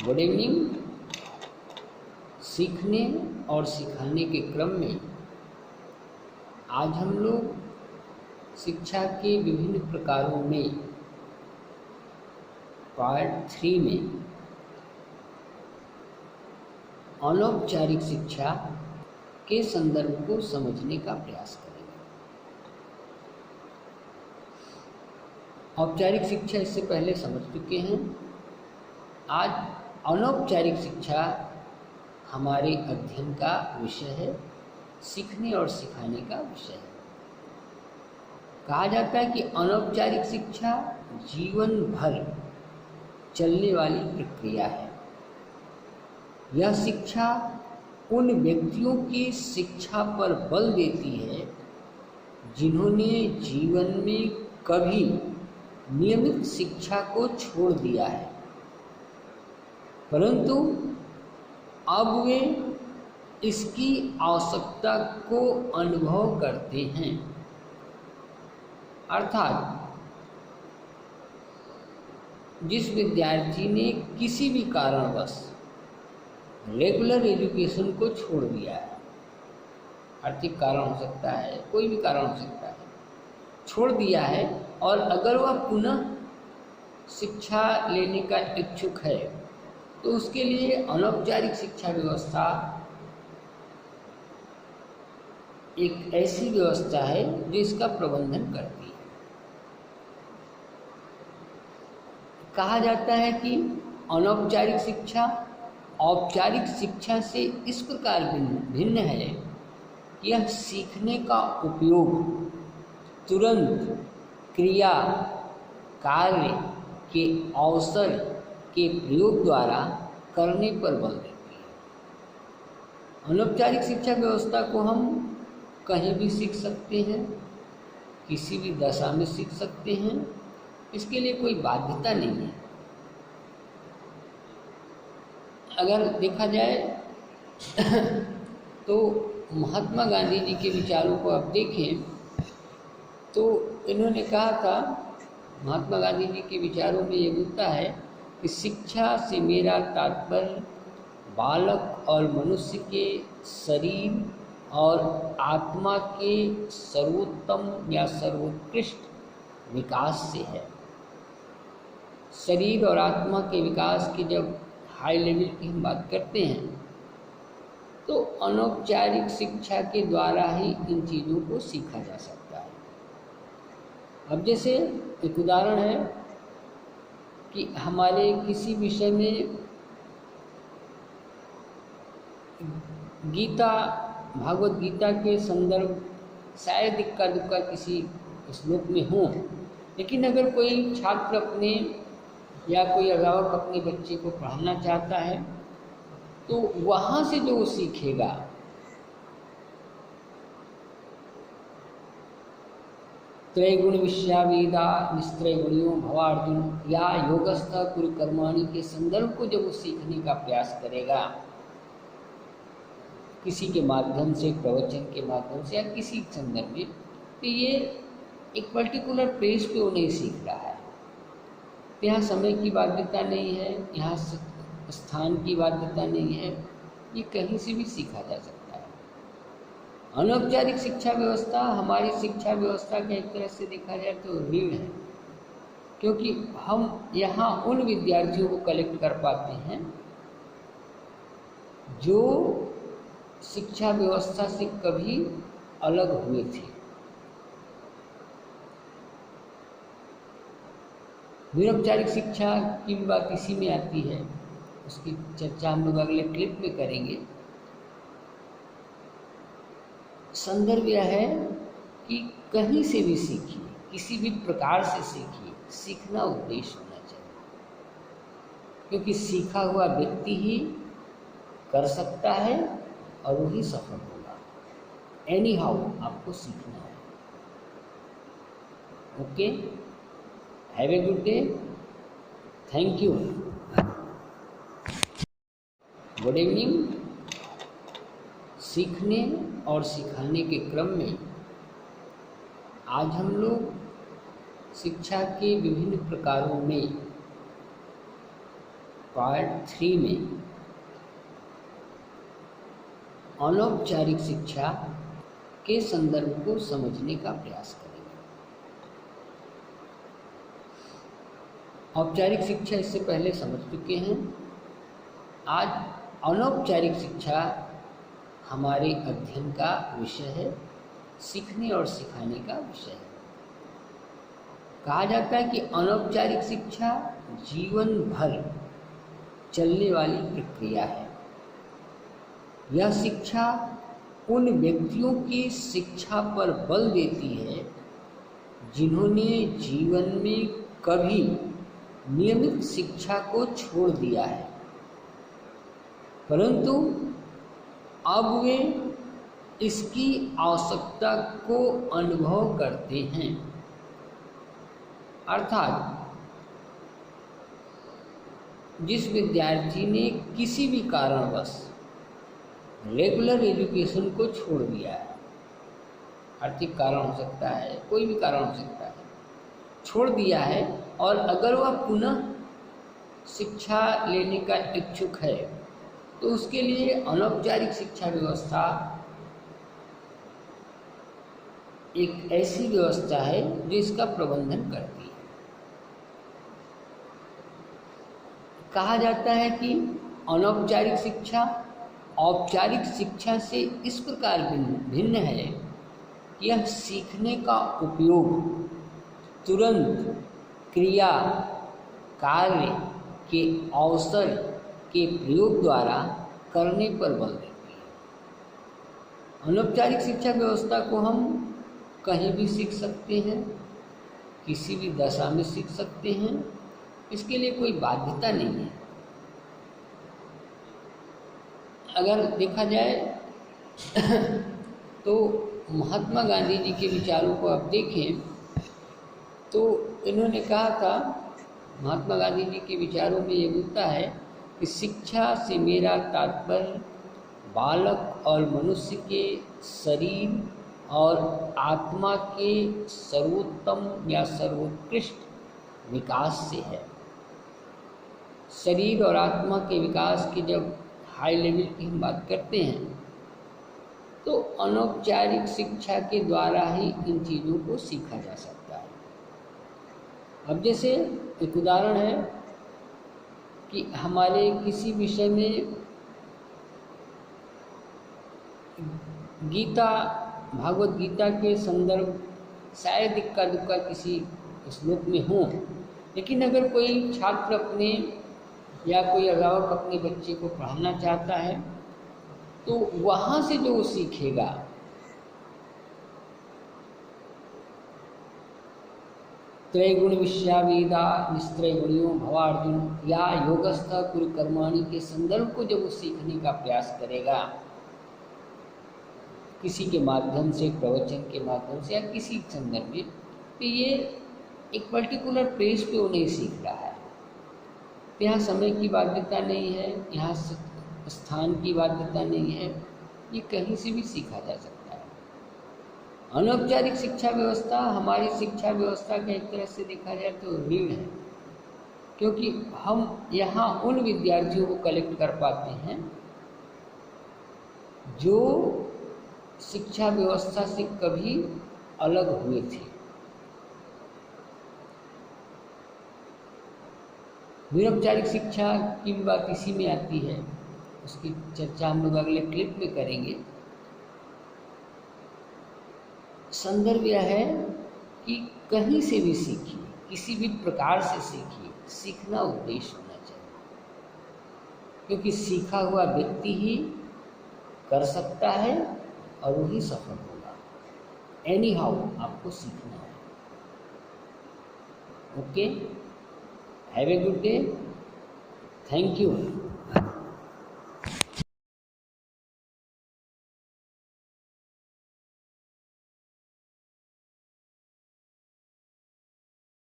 Good evening. सीखने और सिखाने के क्रम में आज हम लोग शिक्षा के विभिन्न प्रकारों में पार्ट 3 में अनौपचारिक शिक्षा के संदर्भ को समझने का प्रयास करेंगे। औपचारिक शिक्षा इससे पहले समझ चुके हैं। आज अनौपचारिक शिक्षा हमारे अध्ययन का विषय है, सीखने और सिखाने का विषय है। कहा जाता है कि अनौपचारिक शिक्षा जीवन भर चलने वाली प्रक्रिया है। यह शिक्षा उन व्यक्तियों की शिक्षा पर बल देती है जिन्होंने जीवन में कभी नियमित शिक्षा को छोड़ दिया है, परंतु अब वे इसकी आवश्यकता को अनुभव करते हैं। अर्थात जिस विद्यार्थी ने किसी भी कारणवश रेगुलर एजुकेशन को छोड़ दिया है, आर्थिक कारण हो सकता है, कोई भी कारण हो सकता है, छोड़ दिया है, और अगर वह पुनः शिक्षा लेने का इच्छुक है तो उसके लिए अनौपचारिक शिक्षा व्यवस्था एक ऐसी व्यवस्था है जो इसका प्रबंधन करती है। कहा जाता है कि अनौपचारिक शिक्षा औपचारिक शिक्षा से इस प्रकार भिन्न है कि यह सीखने का उपयोग तुरंत क्रिया कार्य के अवसर के प्रयोग द्वारा करने पर बल देती है। अनौपचारिक शिक्षा व्यवस्था को हम कहीं भी सीख सकते हैं, किसी भी दशा में सीख सकते हैं, इसके लिए कोई बाध्यता नहीं है। अगर देखा जाए तो महात्मा गांधी जी के विचारों को आप देखें तो इन्होंने कहा था, महात्मा गांधी जी के विचारों में ये मिलता है कि शिक्षा से मेरा तात्पर्य बालक और मनुष्य के शरीर और आत्मा के सर्वोत्तम या सर्वोत्कृष्ट विकास से है। शरीर और आत्मा के विकास की जब हाई लेवल की हम बात करते हैं तो अनौपचारिक शिक्षा के द्वारा ही इन चीज़ों को सीखा जा सकता है। अब जैसे एक उदाहरण है कि हमारे किसी विषय में गीता, भागवत गीता के संदर्भ शायद इक्का दुक्का किसी श्लोक में हो, लेकिन अगर कोई छात्र अपने या कोई अभिभावक अपने बच्चे को पढ़ाना चाहता है तो वहाँ से जो वो सीखेगा त्रैगुण विश्यावेदा निस्त्रैगुणियो भवार्जुन या योगस्थ कुरु कर्माणि के संदर्भ को जब वो सीखने का प्रयास करेगा किसी के माध्यम से, प्रवचन के माध्यम से या किसी संदर्भ में, तो ये एक पर्टिकुलर पेज पे वो नहीं सीख रहा है। यहाँ समय की बाध्यता नहीं है, यहाँ स्थान की बाध्यता नहीं है, ये कहीं से भी सीखा जा सकता है। अनौपचारिक शिक्षा व्यवस्था हमारी शिक्षा व्यवस्था का एक तरह से देखा जाए तो ऋण है, क्योंकि हम यहाँ उन विद्यार्थियों को कलेक्ट कर पाते हैं जो शिक्षा व्यवस्था से कभी अलग हुए थे। निरौपचारिक शिक्षा की भी बात इसी में आती है, उसकी चर्चा हम लोग अगले क्लिप में करेंगे। संदर्भ यह है कि कहीं से भी सीखिए, किसी भी प्रकार से सीखिए, सीखना उद्देश्य होना चाहिए, क्योंकि सीखा हुआ व्यक्ति ही कर सकता है और वही सफल होगा। एनी हाउ आपको सीखना है। Okay, have a good day, thank you, good evening. सीखने और सिखाने के क्रम में आज हम लोग शिक्षा के विभिन्न प्रकारों में पार्ट 3 में अनौपचारिक शिक्षा के संदर्भ को समझने का प्रयास करेंगे। औपचारिक शिक्षा इससे पहले समझ चुके हैं। आज अनौपचारिक शिक्षा हमारे अध्ययन का विषय है, सीखने और सिखाने का विषय है। कहा जाता है कि अनौपचारिक शिक्षा जीवन भर चलने वाली प्रक्रिया है। यह शिक्षा उन व्यक्तियों की शिक्षा पर बल देती है जिन्होंने जीवन में कभी नियमित शिक्षा को छोड़ दिया है, परंतु अब वे इसकी आवश्यकता को अनुभव करते हैं। अर्थात जिस विद्यार्थी ने किसी भी कारणवश रेगुलर एजुकेशन को छोड़ दिया है, आर्थिक कारण हो सकता है, कोई भी कारण हो सकता है, छोड़ दिया है, और अगर वह पुनः शिक्षा लेने का इच्छुक है तो उसके लिए अनौपचारिक शिक्षा व्यवस्था एक ऐसी व्यवस्था है जो इसका प्रबंधन करती है। कहा जाता है कि अनौपचारिक शिक्षा औपचारिक शिक्षा से इस प्रकार भिन्न है कि यह सीखने का उपयोग तुरंत क्रिया कार्य के अवसर के प्रयोग द्वारा करने पर बल देती है। अनौपचारिक शिक्षा व्यवस्था को हम कहीं भी सीख सकते हैं, किसी भी दशा में सीख सकते हैं, इसके लिए कोई बाध्यता नहीं है। अगर देखा जाए तो महात्मा गांधी जी के विचारों को आप देखें तो इन्होंने कहा था, महात्मा गांधी जी के विचारों में ये मिलता है कि शिक्षा से मेरा तात्पर्य बालक और मनुष्य के शरीर और आत्मा के सर्वोत्तम या सर्वोत्कृष्ट विकास से है। शरीर और आत्मा के विकास की जब हाई लेवल की हम बात करते हैं तो अनौपचारिक शिक्षा के द्वारा ही इन चीज़ों को सीखा जा सकता है। अब जैसे एक उदाहरण है कि हमारे किसी विषय में गीता, भागवत गीता के संदर्भ शायद इक्का दुक्का किसी श्लोक में हो, लेकिन अगर कोई छात्र अपने या कोई अभिभावक अपने बच्चे को पढ़ाना चाहता है तो वहाँ से जो वो सीखेगा त्रैगुण विश्या वेदा निस्त्रैगुणियो भवार्जुन या योगस्थ कुरु कर्माणि के संदर्भ को जब वो सीखने का प्रयास करेगा, किसी के माध्यम से, प्रवचन के माध्यम से या किसी संदर्भ में, तो ये एक पर्टिकुलर प्लेस पे वो नहीं सीख रहा है। तो यहाँ समय की बाध्यता नहीं है, यहाँ स्थान की बाध्यता नहीं है, ये कहीं से भी सीखा जा सकता है। अनौपचारिक शिक्षा व्यवस्था हमारी शिक्षा व्यवस्था का एक तरह से देखा जाए तो ऋण है, क्योंकि हम यहाँ उन विद्यार्थियों को कलेक्ट कर पाते हैं जो शिक्षा व्यवस्था से कभी अलग हुए थे। निरौपचारिक शिक्षा की बात इसी में आती है, उसकी चर्चा हम लोग अगले क्लिप में करेंगे। संदर्भ यह है कि कहीं से भी सीखिए, किसी भी प्रकार से सीखिए, सीखना उद्देश्य होना चाहिए, क्योंकि सीखा हुआ व्यक्ति ही कर सकता है और वही सफल होगा। एनी हाउ आपको सीखना है। Okay, have a good day, thank you.